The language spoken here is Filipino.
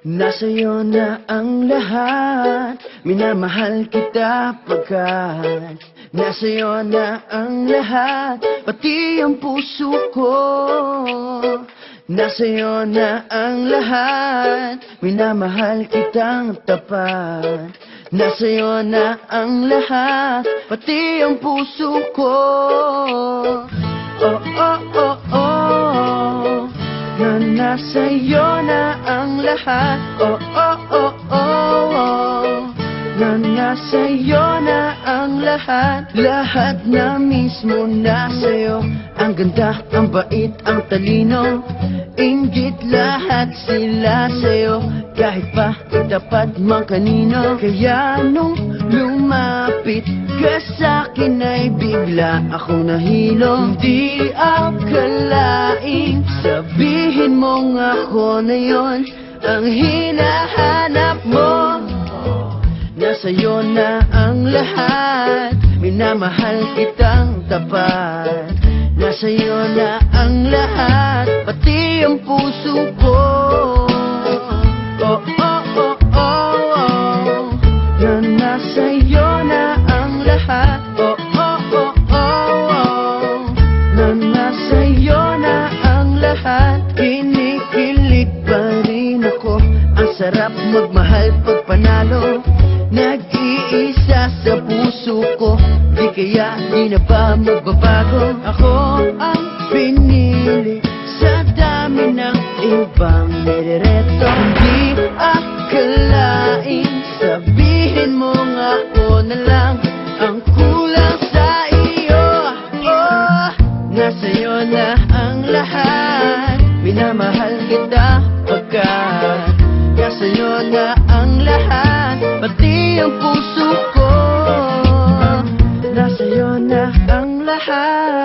Nasa'yo na ang lahat, minamahal kita pagkat nasa'yo na ang lahat, pati ang puso ko. Nasa'yo na ang lahat, minamahal kitang tapat. Nasa'yo na ang lahat, pati ang puso ko. Oh, oh, oh, oh, na nasa'yo na ang lahat. Oh, oh, oh, oh, na nasa'yo na ang lahat. Lahat na mismo nasa'yo. Ang ganda, ang bait, ang talino, inggit lahat sila sa'yo. Kahit pa itapat man kanino. Kaya nung lumapit ka sa'kin ay bigla akong nahilo. Hindi akalaing sabihin mong ako na yon ang hinahanap mo. Nasa'yo na ang lahat, minamahal kitang tapat. Nasa'yo na ang lahat, pati ang puso ko. Oh, oh, oh, oh, oh, na nasa'yo na ang lahat. Oh, oh, oh, oh, oh, na nasa'yo na ang lahat. Kinikilig pa rin ako, ang sarap magmahal pag panalo. Nag-iisa sa puso ko, di kaya di na ba magbabago? Ako ang pinili sa dami ng ibang nirereto. Hindi akalain sabihin mo nga ako na lang ang kulang sa iyo. Oh, nasa'yo na ang lahat, minamahal kita pagkat nasa'yo na ang lahat, pati ang puso ko. Nasa'yo na ang lahat.